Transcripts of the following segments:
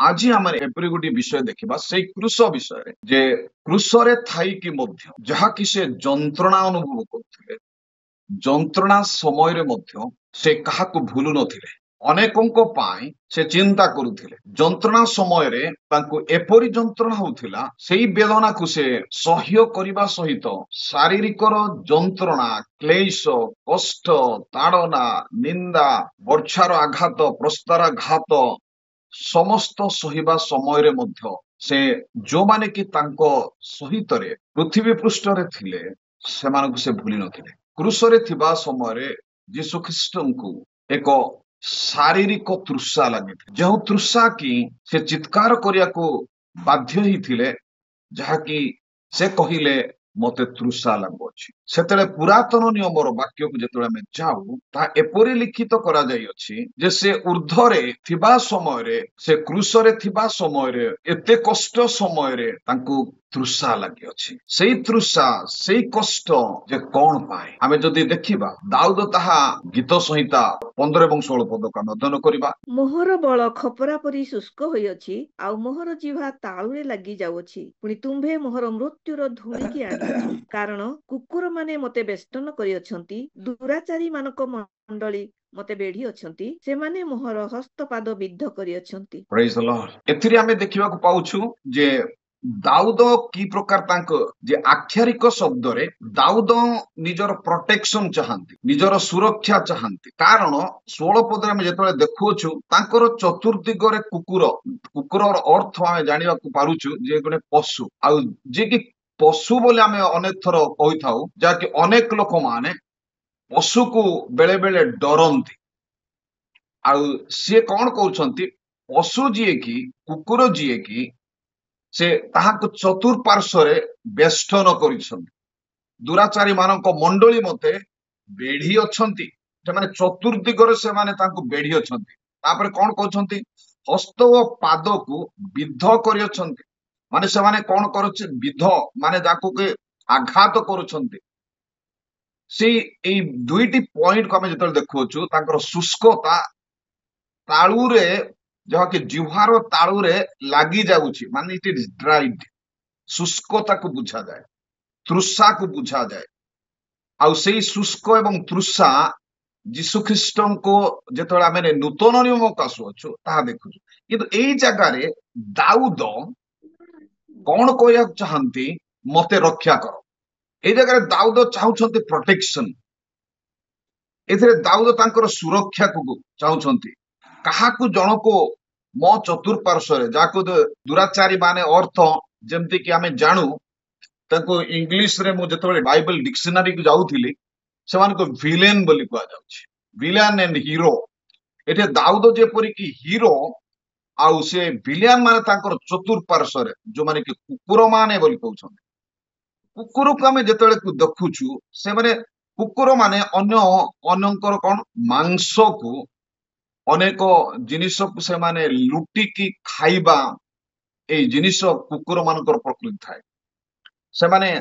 आज आम एपरी गोटे विषय देखा से क्रूस विषय जे क्रूसरे थी जहा कि से जंत्रणा अनुभव करते जंत्रणा समय से क्या भूलु नथिले अनेकों पाई से चिंता करुथिले जंत्रणा समय रे तांको एपरी जंत्रणा होउथिला सेही वेदना को से सह्य करिबा सहित शारीरिक जंत्रणा क्लेश कष्ट ताड़ना निंदा वर्षार आघात प्रस्तार घात समस्त सहिबा समय रे मध्य से जो माने कि तांको सहित रे पृथ्वी पृष्ठ रे थिले सेमानकु से भूली नथिले क्रूसरे थिबा समय यीशु ख्रीष्टଙ୍କୁ एक शारीरिक तृषा लगी जो तृषा कि से चित्कार करिया को बाध्य ही थिले जहाँकि से कहिले मते तृषा लगुअछि सेतेले पुरातन नियमर वाक्य को जेतेले आमे जाऊ ता एपरि लिखित करा जाई अछि जे से ऊर्ध्वरे थिबा समय रे से क्रूसरे थिबा समय रे एते कष्ट समय रे तांकु तृषा लगी अछि सेही तृषा सेही कष्ट जे कोन पाए आमे जदि देखिबा दाऊद ताहा गीत संहिता 15 ଏବଂ 16 पद का अध्ययन करिबा मोहर बळ खपरा परी शुष्क होइअछि आउ मोहर जिह्वा ताळुरे लागि जाउअछि पुଣି ତୁମ୍ଭେ मोहर मृत्युर धूଳିकी आଣିଅଛ कारण कुकुर माने मते बेष्टन करिअछन्ति दुराचारी मानक मंडली मते बेढी अछन्ति सेमाने मोहर हस्तपाद विद्ध करिअछन्ति प्रेज द लॉर्ड एथिरे आमे देखिबाकू पाउछु जे दाऊद की प्रकार तांको जे आख्यारिक शब्द रे दाऊद निजर प्रोटेक्शन चाहंती निजर सुरक्षा चाहंती कारण 16 पदरे आमे जेतले देखुछु तांकर चतुर्दिग रे कुकुर कुकुरर अर्थ आमे जानिबाकू पारुछु जे गने पशु आ जे कि पशु बोले आमे अनेक थर कहि थाउ जा कि अनेक लोक माने पशु को बेले बेले डरंती आ से कोन कहउछंती पशु जिए की कुकुर जिए की से ताहाको चतुर्पार्श्वरे बेष्टन करिसंती दुराचारी मानक मंडली मते बेढी अछंती सेमाने चतुर्दिगरे सेमाने तांको बेढी अछंती तापर कोन कहउछंती हस्त ओ पाद को विद्ध करियछंती माने सेमाने कोन करछ विद्ध माने जाको के आघात करूछंती से एई दुईटी पॉइंट को हमें जेतल देखुछु तांकर शुष्कता ताळुरे जहा कि जिह्वार ताळुरे लागि जाउछि माने इट इज ड्राइड शुष्कता को बुझा जाए तृषा को बुझा जाए आ सेही शुष्क एवं तृषा यीशु ख्रीष्टन को जेतले आमे नूतन नियम को आसुछु ताहा देखुछु किंतु एई जगह रे दाऊद कोन कहया चाहंती मते रक्षा करो एई जगह रे दाऊद चाहुछंती प्रोटेक्शन एथिरे दाऊद तांकर सुरक्षा को चाहुछंती काहाकू जनको मो चतुर्पार्श्वरे जाको दुराचारी माने अर्थ जेमती कि आमे जानू ताको इंग्लिश रे मु जेतबे बाइबल डिक्शनरी को जाउथिली सेमान को विलेन बोली कहा जाउछि विलेन एंड हीरो एते दाऊद जेपरि कि हीरो आउ से विलेन माने तांकर चतुर्पार्श्वरे जो माने कि कुकुर माने बोली कहउछन कुकुर को आमे जेतबे को देखुछु से माने कुकुर माने अन्य अन्यंकर कोन मांस को अनेक जिनिस को से माने लुटिकी खाइबा ए जिनिस कुकुर मानकर प्रकृति थाए से माने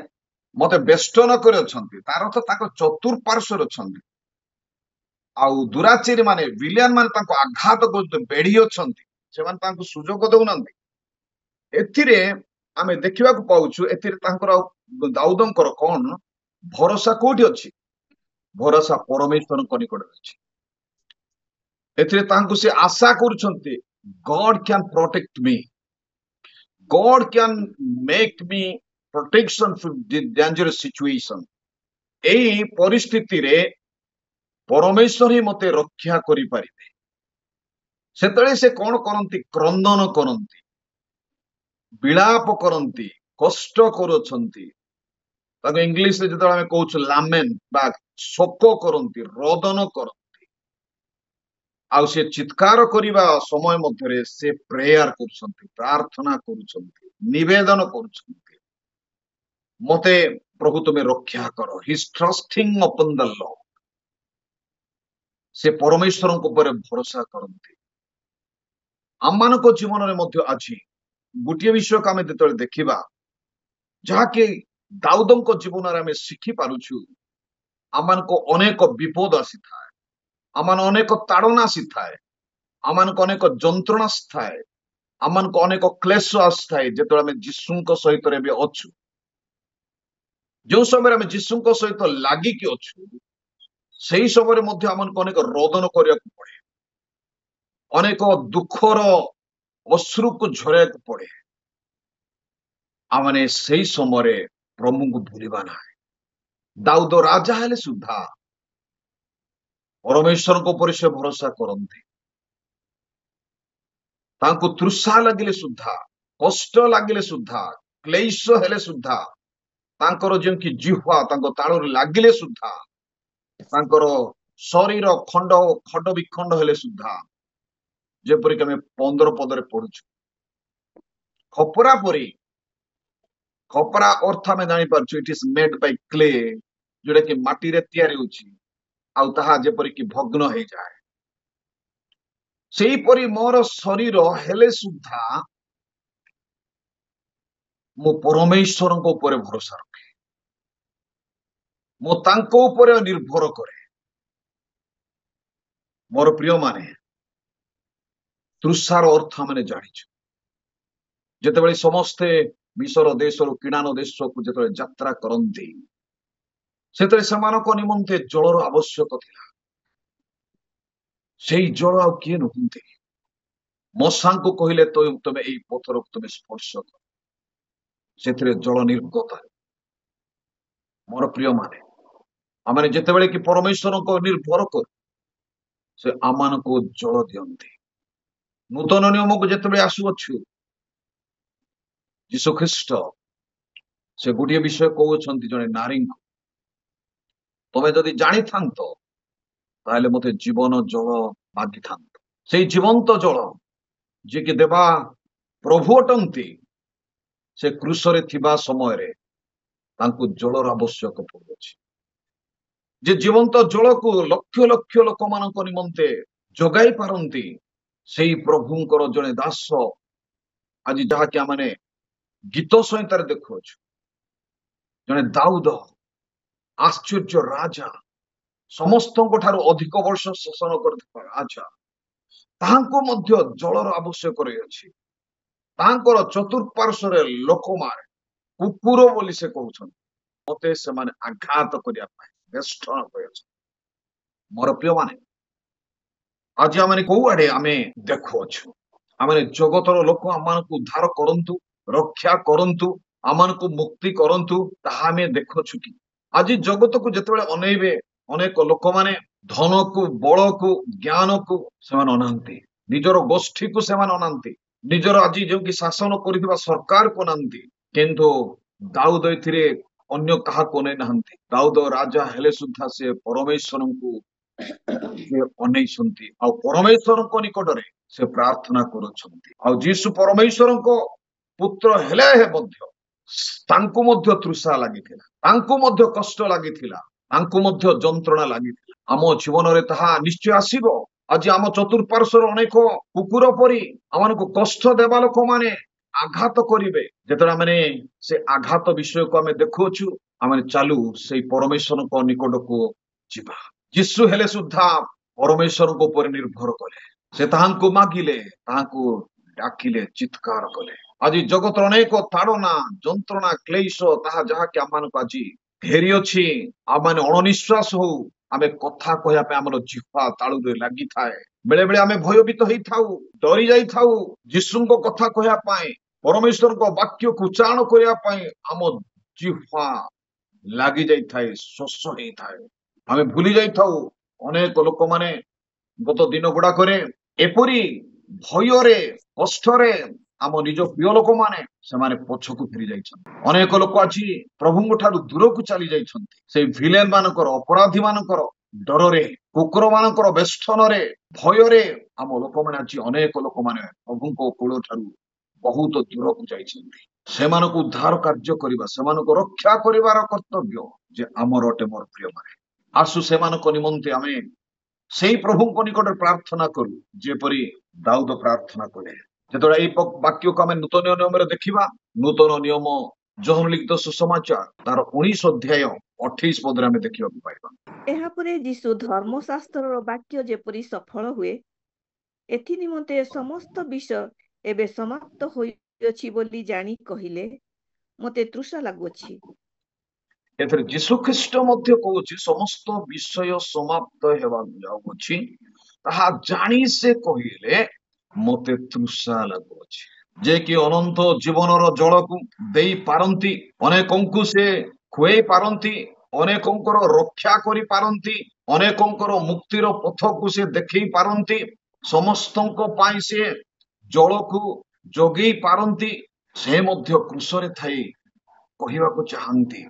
मते बेष्टन करे अछंती तार अर्थ ताको चतुर्पार्श्वर अछंती आउ दुराचारी माने विलियन माने ताको आघात करते बेढी अछंती से माने ताको सुजोग दउनंती एथिरे आमे देखिबा को पाउछु एथिरे तांकर दाऊदंकर कोन भरोसा कोठी अछि भरोसा परमेश्वर को निकट अछि एथिरे तांको से आशा करूछंती God can protect me God can make me protection from dangerous situation एई परिस्थिति रे परमेश्वर ही मते रक्षा करि परिबे सेतळे से कोन करंती क्रंदन करंती विलाप करंती कष्ट करूछंती ताको इंग्लिश रे जतळे हम कहउछ लामेन बा शोक करंती रोदन करंती आउ से चित्कार करिबा समय मध्यरे से प्रेयर करूछंती प्रार्थना करूछंती निवेदन करूछंती मते प्रभु तुमे रक्षा करो he is trusting upon the Lord से परमेश्वर को ऊपर भरोसा करंती आमान को जीवन रे मध्य अछि गोटे विषय को आमे जेतले देखिबा जहा कि दाऊदन को जीवन रे आमे सिखि पारुछु आमान को अनेक विपद आसी थाए आमान अनेक ताड़ना आसी थाए आमान को अनेक जंत्रणा थाए ଆମମାନଙ୍କୁ ଅନେକ କ୍ଲେଶ ଆସିଥାଏ ଯେତେବେଳେ ଆମେ ଯୀଶୁଙ୍କ ସହିତ ଏବେ ଅଛୁ। ଯେଉଁ ସମୟରେ ଆମେ ଯୀଶୁଙ୍କ ସହିତ ଲାଗିକି ଅଛୁ ସେହି ସମୟରେ ମଧ୍ୟ ଆମମାନଙ୍କୁ ଅନେକ ରୋଦନ କରିବାକୁ ପଡେ, ଅନେକ ଦୁଃଖର ଅଶ୍ରୁକୁ ଝରାଇବାକୁ ପଡେ। ଆମେ ସେହି ସମୟରେ ପ୍ରଭୁଙ୍କୁ ଭୁଲିବା ନାହିଁ। ଦାଉଦ ରାଜା ହେଲେ ସୁଦ୍ଧା ପରମେଶ୍ୱରଙ୍କ ଉପରେ ସେ ଭରସା କରନ୍ତି। ତାଙ୍କୁ ତୃଷା ଲାଗିଲେ ସୁଦ୍ଧା, କଷ୍ଟ ଲାଗିଲେ ସୁଦ୍ଧା, କ୍ଲେଶ ହେଲେ ସୁଦ୍ଧା, ତାଙ୍କର ଯେମିତି ଜିହ୍ୱା ତାଙ୍କ ତାଳୁରେ ଲାଗିଲେ ସୁଦ୍ଧା, ତାଙ୍କର ଶରୀର ଖଣ୍ଡ ବିଖଣ୍ଡ ହେଲେ ସୁଦ୍ଧା, ଯେପରିକି ଆମେ 15 ପଦରେ ପଢୁଛୁ, ଖପରା ପରି। ଖପରା ଅର୍ଥ ଆମେ ଜାଣିପାରୁଛୁ, ଇଟ୍ ଇଜ ମେଡ୍ ବାଇ କ୍ଲେ, ଯୋଉଟା କି ମାଟିରେ ତିଆରି ହେଉଛି ଆଉ ତାହା ଯେପରିକି ଭଗ୍ନ ହେଇଯାଏ। ସେହିପରି ମୋର ଶରୀର ହେଲେ ସୁଦ୍ଧା ମୁଁ ପରମେଶ୍ୱରଙ୍କ ଉପରେ ଭରସା ରଖେ, ମୁଁ ତାଙ୍କ ଉପରେ ନିର୍ଭର କରେ। ମୋର ପ୍ରିୟମାନେ, ତୃଷାର ଅର୍ଥ ଆମେ ଜାଣିଛୁ। ଯେତେବେଳେ ସମସ୍ତେ ମିଶର ଦେଶରୁ କିଣାନ ଦେଶକୁ ଯେତେବେଳେ ଯାତ୍ରା କରନ୍ତି, ସେତେବେଳେ ସେମାନଙ୍କ ନିମନ୍ତେ ଜଳର ଆବଶ୍ୟକ ଥିଲା। ସେଇ ଜଳ ଆଉ କିଏ ନୁହନ୍ତି, ମଶାଙ୍କୁ କହିଲେ ତମେ ଏଇ ପଥରକୁ ତମେ ସ୍ପର୍ଶ କର, ସେଥିରେ ଜଳ ନିର୍ଗତ। ମୋର ପ୍ରିୟମାନେ, ଆମେ ଯେତେବେଳେ କି ପରମେଶ୍ୱରଙ୍କ ନିର୍ଭର କରୁ, ସେ ଆମମାନଙ୍କୁ ଜଳ ଦିଅନ୍ତି। ନୂତନ ନିୟମକୁ ଯେତେବେଳେ ଆସୁଅଛୁ, ଯୀଶୁ ଖ୍ରୀଷ୍ଟ ସେ ଗୋଟିଏ ବିଷୟ କହୁଛନ୍ତି ଜଣେ ନାରୀଙ୍କୁ, ତମେ ଯଦି ଜାଣିଥାନ୍ତ ତାହେଲେ ମତେ ଜୀବନ ଜଳ ମାଗିଥାନ୍ତ। ସେଇ ଜୀବନ୍ତ ଜଳ ଯିଏକି ଦେବା ପ୍ରଭୁ ଅଟନ୍ତି, ସେ କ୍ରୁଶରେ ଥିବା ସମୟରେ ତାଙ୍କୁ ଜଳର ଆବଶ୍ୟକ ପଡୁଅଛି। ଯେ ଜୀବନ୍ତ ଜଳକୁ ଲକ୍ଷ ଲକ୍ଷ ଲୋକମାନଙ୍କ ନିମନ୍ତେ ଯୋଗାଇ ପାରନ୍ତି, ସେଇ ପ୍ରଭୁଙ୍କର ଜଣେ ଦାସ ଆଜି ଯାହାକି ଆମେ ଗୀତ ସଂହିତାରେ ଦେଖୁଅଛୁ, ଜଣେ ଦାଉଦ, ଆଶ୍ଚର୍ଯ୍ୟ ରାଜା, ସମସ୍ତଙ୍କ ଠାରୁ ଅଧିକ ବର୍ଷ ଶାସନ କରିଥିବା ରାଜା, ତାହାଙ୍କୁ ମଧ୍ୟ ଜଳର ଆବଶ୍ୟକ ରହିଅଛି। ତାଙ୍କର ଚତୁଃପାର୍ଶ୍ୱରେ ଲୋକମାନେ କୁକୁର ବୋଲି ସେ କହୁଛନ୍ତି, ମତେ ସେମାନେ ଆଘାତ କରିବା ପାଇଁ ବେଷ୍ଟନ କରିଅଛନ୍ତି। ମୋର ପ୍ରିୟମାନେ, ଆଜି ଆମେ କୋଉଆଡେ ଆମେ ଦେଖୁଅଛୁ? ଆମେ ଜଗତର ଲୋକ ଆମମାନଙ୍କୁ ଉଦ୍ଧାର କରନ୍ତୁ, ରକ୍ଷା କରନ୍ତୁ, ଆମମାନଙ୍କୁ ମୁକ୍ତି କରନ୍ତୁ, ତାହା ଆମେ ଦେଖୁଛୁ କି? ଆଜି ଜଗତକୁ ଯେତେବେଳେ ଅନେଇବେ, ଅନେକ ଲୋକମାନେ ଧନକୁ, ବଳକୁ, ଜ୍ଞାନକୁ ସେମାନେ ଅନାନ୍ତି, ନିଜର ଗୋଷ୍ଠୀକୁ ସେମାନେ ଅନାନ୍ତି, ନିଜର ଆଜି ଯେଉଁ ଶାସନ କରୁଥିବା ସରକାରକୁ ଅନାନ୍ତି। କିନ୍ତୁ ଦାଉଦ ଏଥିରେ ଅନ୍ୟ କାହାକୁ ଅନେଇ ନାହାନ୍ତି। ଦାଉଦ ରାଜା ହେଲେ ସୁଦ୍ଧା ସେ ପରମେଶ୍ୱରଙ୍କୁ ସେ ଅନେଇଛନ୍ତି ଆଉ ପରମେଶ୍ୱରଙ୍କ ନିକଟରେ ସେ ପ୍ରାର୍ଥନା କରୁଛନ୍ତି। ଆଉ ଯୀଶୁ ପରମେଶ୍ୱରଙ୍କ ପୁତ୍ର ହେଲେ ମଧ୍ୟ ତାଙ୍କୁ ମଧ୍ୟ ତୃଷା ଲାଗିଥିଲା, ତାଙ୍କୁ ମଧ୍ୟ କଷ୍ଟ ଲାଗିଥିଲା, ତାଙ୍କୁ ମଧ୍ୟ ଯନ୍ତ୍ରଣା ଲାଗିଥିଲା। ଆମ ଜୀବନରେ ତାହା ନିଶ୍ଚୟ ଆସିବ। ଆଜି ଆମ ଚତୁଃପାର୍ଶ୍ୱରେ ଅନେକ କୁକୁର ପରି ଆମମାନଙ୍କୁ କଷ୍ଟ ଦେବା ଲୋକମାନେ ଆଘାତ କରିବେ। ଯେତେବେଳେ ଆମେ ସେ ଆଘାତ ବିଷୟକୁ ଆମେ ଦେଖୁଅଛୁ, ଆମେ ଚାଲୁ ସେଇ ପରମେଶ୍ୱରଙ୍କ ନିକଟକୁ ଯିବା। ଯୀଶୁ ହେଲେ ସୁଦ୍ଧା ପରମେଶ୍ୱରଙ୍କ ଉପରେ ନିର୍ଭର କଲେ, ସେ ତାହାଙ୍କୁ ମାଗିଲେ, ତାହାଙ୍କୁ ଡାକିଲେ, ଚିତ୍କାର କଲେ। ଆଜି ଜଗତର ଅନେକ ତାଡ଼ନା, ଯନ୍ତ୍ରଣା, କ୍ଲେଶ, ତାହା ଯାହାକି ଆମମାନଙ୍କୁ ଆଜି ଘେରି ଅଛି, ଆମମାନେ ଅଣନିଶ୍ୱାସ ହଉ, ଆମେ କଥା କହିବା ପାଇଁ ଆମର ଜିହ୍ୱା ତାଳୁରେ ଲାଗିଥାଏ। ବେଳେ ବେଳେ ଆମେ ଭୟଭୀତ ହେଇଥାଉ, ଡରି ଯାଇଥାଉ ଯୀଶୁଙ୍କ କଥା କହିବା ପାଇଁ, ପରମେଶ୍ୱରଙ୍କ ବାକ୍ୟକୁ ଉଚ୍ଚାରଣ କରିବା ପାଇଁ ଆମ ଜିହ୍ୱା ଲାଗି ଯାଇଥାଏ, ଶୋଷ ହେଇଥାଏ, ଆମେ ଭୁଲି ଯାଇଥାଉ। ଅନେକ ଲୋକମାନେ ଗତ ଦିନ ଗୁଡାକରେ ଏପରି ଭୟରେ, କଷ୍ଟରେ ଆମ ନିଜ ପ୍ରିୟ ଲୋକମାନେ ସେମାନେ ପଛକୁ ଫେରି ଯାଇଛନ୍ତି। ଅନେକ ଲୋକ ଆଜି ପ୍ରଭୁଙ୍କ ଠାରୁ ଦୂରକୁ ଚାଲି ଯାଇଛନ୍ତି, ସେଇ ଭିଲେନ ମାନଙ୍କର, ଅପରାଧୀ ମାନଙ୍କର ଡରରେ, କୁକୁର ମାନଙ୍କର ବେଷ୍ଟନରେ, ଭୟରେ ଆମ ଲୋକମାନେ ଆଜି ଅନେକ ଲୋକମାନେ ପ୍ରଭୁଙ୍କ କୂଳ ଠାରୁ ବହୁତ ଦୂରକୁ ଯାଇଛନ୍ତି। ସେମାନଙ୍କୁ ଉଦ୍ଧାର କାର୍ଯ୍ୟ କରିବା, ସେମାନଙ୍କୁ ରକ୍ଷା କରିବାର କର୍ତ୍ତବ୍ୟ ଯେ ଆମର ଅଟେ। ମୋର ପ୍ରିୟମାନେ, ଆସୁ ସେମାନଙ୍କ ନିମନ୍ତେ ଆମେ ସେଇ ପ୍ରଭୁଙ୍କ ନିକଟରେ ପ୍ରାର୍ଥନା କରୁ ଯେପରି ଦାଉଦ ପ୍ରାର୍ଥନା କଲେ। ଯେତେବେଳେ ଏଇ ବାକ୍ୟକୁ ଆମେ ନୂତନ ନିୟମରେ ଦେଖିବା, ନୂତନ ନିୟମ ଯୋହନ ଲିଖିତ ସୁସମାଚାର ତାର 19 ଅଧ୍ୟାୟ 28 ପଦରେ ଆମେ ଦେଖିବାକୁ ପାଇବା। ଏହାପରେ ଯୀଶୁ ଧର୍ମଶାସ୍ତ୍ରର ବାକ୍ୟ ଯେପରି ସଫଳ ହୁଏ, ଏଥି ନିମନ୍ତେ ସମସ୍ତ ବିଷୟ ଏବେ ସମାପ୍ତ ହୋଇଅଛି ବୋଲି ଜାଣି କହିଲେ, ମୋତେ ତୃଷା ଲାଗୁଅଛି। ଏଥିରେ ଯୀଶୁ ଖ୍ରୀଷ୍ଟ ମଧ୍ୟ କହୁଛି ସମସ୍ତ ବିଷୟ ସମାପ୍ତ ହେବାକୁ ଯାଉଅଛି, ତାହା ଜାଣି ସେ କହିଲେ ମୋତେ ତୃଷା ଲାଗୁଅଛି। ଯେ କି ଅନନ୍ତ ଜୀବନର ଜଳକୁ ଦେଇ ପାରନ୍ତି, ଅନେକଙ୍କୁ ସେ ଖୁଆଇ ପାରନ୍ତି, ଅନେକଙ୍କର ରକ୍ଷା କରିପାରନ୍ତି, ଅନେକଙ୍କର ମୁକ୍ତିର ପଥକୁ ସେ ଦେଖେଇ ପାରନ୍ତି, ସମସ୍ତଙ୍କ ପାଇଁ ସେ ଜଳକୁ ଯୋଗେଇ ପାରନ୍ତି, ସେ ମଧ୍ୟ କୃଷରେ ଥାଇ କହିବାକୁ ଚାହାନ୍ତି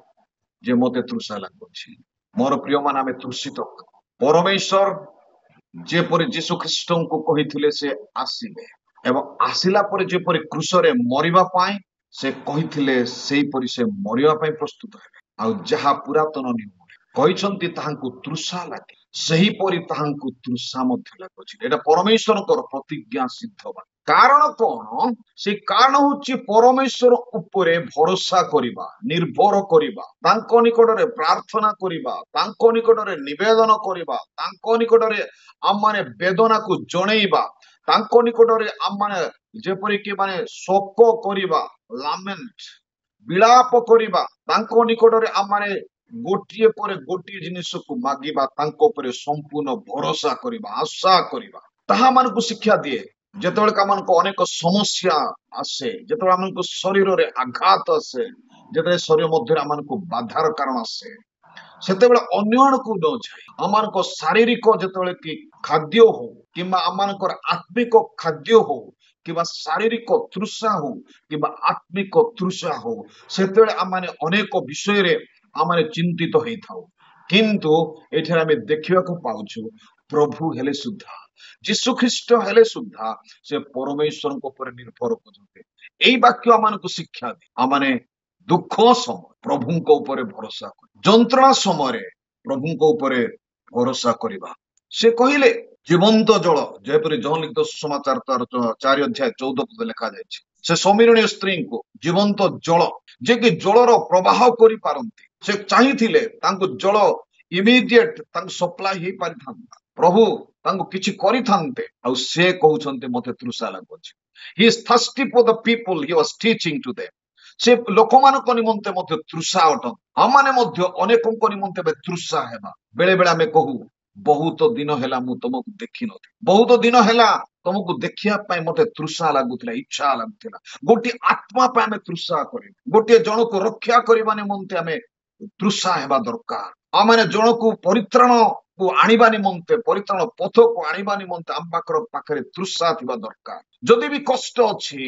ଯେ ମୋତେ ତୃଷା ଲାଗୁଛି। ମୋର ପ୍ରିୟମାନେ, ଆମେ ତୃଷିତ। ପରମେଶ୍ୱର ଯେପରି ଯୀଶୁ ଖ୍ରୀଷ୍ଟଙ୍କୁ କହିଥିଲେ ସେ ଆସିବେ ଏବଂ ଆସିଲା ପରେ ଯେପରି କୃଷରେ ମରିବା ପାଇଁ ସେ କହିଥିଲେ, ସେହିପରି ସେ ମରିବା ପାଇଁ ପ୍ରସ୍ତୁତ ହେବେ। ଆଉ ଯାହା ପୁରାତନ ନିୟମରେ କହିଛନ୍ତି ତାହାଙ୍କୁ ତୃଷା ଲାଗେ, ସେହିପରି ତାହାଙ୍କୁ ତୃଷା ମଧ୍ୟ ଲାଗୁଛି। ଏଇଟା ପରମେଶ୍ୱରଙ୍କର ପ୍ରତିଜ୍ଞା ସିଦ୍ଧ ବାକ୍ୟ। କାରଣ କଣ? ସେ କାରଣ ହଉଛି ପରମେଶ୍ୱର ଉପରେ ଭରସା କରିବା, ନିର୍ଭର କରିବା, ତାଙ୍କ ନିକଟରେ ପ୍ରାର୍ଥନା କରିବା, ତାଙ୍କ ନିକଟରେ ନିବେଦନ କରିବା, ତାଙ୍କ ନିକଟରେ ଆମମାନେ ବେଦନାକୁ ଜଣେଇବା, ତାଙ୍କ ନିକଟରେ ଆମମାନେ ଯେପରିକି ଶୋକ କରିବା, ଲାମେଣ୍ଟ, ବିଳାପ କରିବା, ତାଙ୍କ ନିକଟରେ ଆମମାନେ ଗୋଟିଏ ପରେ ଗୋଟିଏ ଜିନିଷକୁ ମାଗିବା, ତାଙ୍କ ଉପରେ ସମ୍ପୂର୍ଣ୍ଣ ଭରସା କରିବା, ଆଶା କରିବା। ତାହା ଆମମାନଙ୍କୁ ଶିକ୍ଷା ଦିଏ। ଯେତେବେଳେ ଆମମାନଙ୍କୁ ଅନେକ ସମସ୍ୟା ଆସେ, ଯେତେବେଳେ ଆମକୁ ଶରୀରରେ ଆଘାତ ଆସେ, ଯେତେବେଳେ ଶରୀର ମଧ୍ୟରେ ଆମମାନଙ୍କୁ ବାଧାର କାରଣ ଆସେ, ସେତେବେଳେ ଅନ୍ୟମାନଙ୍କୁ ନ ଯାଇ ଆମମାନଙ୍କ ଶାରୀରିକ ଯେତେବେଳେ କି ଖାଦ୍ୟ ହଉ କିମ୍ବା ଆମମାନଙ୍କର ଆତ୍ମିକ ଖାଦ୍ୟ ହଉ କିମ୍ବା ଶାରୀରିକ ତୃଷା ହଉ କିମ୍ବା ଆତ୍ମିକ ତୃଷା ହଉ, ସେତେବେଳେ ଆମେ ଅନେକ ବିଷୟରେ ଆମେ ଚିନ୍ତିତ ହେଇଥାଉ। କିନ୍ତୁ ଏଠାରେ ଆମେ ଦେଖିବାକୁ ପାଉଛୁ ପ୍ରଭୁ ହେଲେ ସୁଦ୍ଧା, ଯୀଶୁ ଖ୍ରୀଷ୍ଟ ହେଲେ ସୁଦ୍ଧା ସେ ପରମେଶ୍ୱରଙ୍କ ଉପରେ ନିର୍ଭର କରୁଛନ୍ତି। ଏଇ ବାକ୍ୟ ଆମମାନଙ୍କୁ ଶିକ୍ଷା ଦିଏ। ଆମମାନେ ଦୁଃଖ ସମୟ ପ୍ରଭୁଙ୍କ ଉପରେ ଭରସା କରିବା, ଯନ୍ତ୍ରଣା ସମୟରେ ପ୍ରଭୁଙ୍କ ଉପରେ ଭରସା କରିବା। ସେ କହିଲେ ଜୀବନ୍ତ ଜଳ, ଯେପରି ଜହନ ଲିଖିତ ସୁସମାଚାର ତାର 4:14 ଲେଖାଯାଇଛି, ସେ ସମୀରଣୀୟ ସ୍ତ୍ରୀଙ୍କୁ ଜୀବନ୍ତ ଜଳ, ଯେ କି ଜଳର ପ୍ରବାହ କରିପାରନ୍ତି, ସେ ଚାହିଁଥିଲେ ତାଙ୍କୁ ଜଳ ଇମିଡିଏଟ ତାଙ୍କୁ ସପ୍ଲାଏ ହେଇପାରିଥାନ୍ତା, ପ୍ରଭୁ ତାଙ୍କୁ କିଛି କରିଥାନ୍ତେ। ଆଉ ସେ କହୁଛନ୍ତି ମୋତେ ତୃଷା ଲାଗୁଛି। He is thirsty for the people he was teaching to them. ସେ ଲୋକମାନଙ୍କ ନିମନ୍ତେ ମଧ୍ୟ ତୃଷା ଅଟନ୍ତି। ଆମମାନେ ମଧ୍ୟ ଅନେକଙ୍କ ନିମନ୍ତେ ଏବେ ତୃଷା ହେବା। ବେଳେ ବେଳେ ଆମେ କହୁ, ବହୁତ ଦିନ ହେଲା ମୁଁ ତମକୁ ଦେଖିନଥିଲି, ବହୁତ ଦିନ ହେଲା ତମକୁ ଦେଖିବା ପାଇଁ ମତେ ତୃଷା ଲାଗୁଥିଲା, ଇଚ୍ଛା ଲାଗୁଥିଲା। ଗୋଟିଏ ଆତ୍ମା ପାଇଁ ଆମେ ତୃଷା କରିବୁ, ଗୋଟିଏ ଜଣକୁ ରକ୍ଷା କରିବା ନିମନ୍ତେ ଆମେ ତୃଷା ହେବା ଦରକାର। ଆମେ ଜଣକୁ ପରିତ୍ରାଣକୁ ଆଣିବା ନିମନ୍ତେ, ପରିତ୍ରାଣ ପଥକୁ ଆଣିବା ନିମନ୍ତେ ଆମ ପାଖରେ ତୃଷା ଥିବା ଦରକାର। ଯଦି ବି କଷ୍ଟ ଅଛି,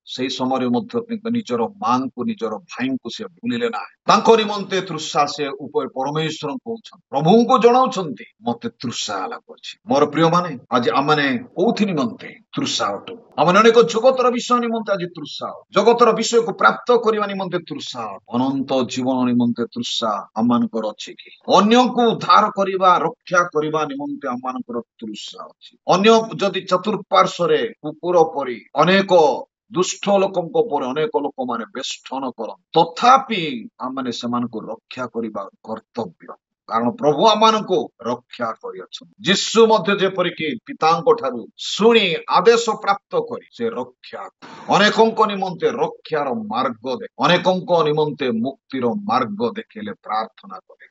ସେଇ ସମୟରେ ମଧ୍ୟ ନିଜର ମାଙ୍କୁ, ନିଜର ଭାଇଙ୍କୁ ସେ ଭୁଲିଲେ ନାହିଁ। ତାଙ୍କ ନିମନ୍ତେ ତୃଷା ସେ ଉପରେ ପରମେଶ୍ୱର କହୁଛନ୍ତି, ପ୍ରଭୁଙ୍କୁ ଜଣାଉଛନ୍ତି ମୋତେ ତୃଷା ଲାଗୁଛି। ମୋର ପ୍ରିୟମାନେ, ଆଜି ଆମମାନେ କୋଉଥି ନିମନ୍ତେ ତୃଷା ଅଟୁ? ଆମେ ଅନେକ ଜଗତର ବିଷୟ ନିମନ୍ତେ ଆଜି ତୃଷା, ଜଗତର ବିଷୟକୁ ପ୍ରାପ୍ତ କରିବା ନିମନ୍ତେ ତୃଷା, ଅନନ୍ତ ଜୀବନ ନିମନ୍ତେ ତୃଷା ଆମମାନଙ୍କର ଅଛି କି? ଅନ୍ୟକୁ ଉଦ୍ଧାର କରିବା, ରକ୍ଷା କରିବା ନିମନ୍ତେ ଆମମାନଙ୍କର ତୃଷା ଅଛି। ଅନ୍ୟ ଯଦି ଚତୁଃପାର୍ଶ୍ୱରେ କୁକୁର ପରି ଅନେକ ଦୁଷ୍ଟ ଲୋକଙ୍କ ପରେ ଅନେକ ଲୋକମାନେ ବେଷ୍ଟନ କରନ୍ତି, ତଥାପି ଆମମାନେ ସେମାନଙ୍କୁ ରକ୍ଷା କରିବା କର୍ତ୍ତବ୍ୟ। କାରଣ ପ୍ରଭୁ ଆମମାନଙ୍କୁ ରକ୍ଷା କରିଅଛନ୍ତି। ଯୀଶୁ ମଧ୍ୟ ଯେପରିକି ପିତାଙ୍କ ଠାରୁ ଶୁଣି ଆଦେଶ ପ୍ରାପ୍ତ କରି ସେ ରକ୍ଷା, ଅନେକଙ୍କ ନିମନ୍ତେ ରକ୍ଷାର ମାର୍ଗ ଅନେକଙ୍କ ନିମନ୍ତେ ମୁକ୍ତିର ମାର୍ଗ ଦେଖେଇଲେ, ପ୍ରାର୍ଥନା କଲେ।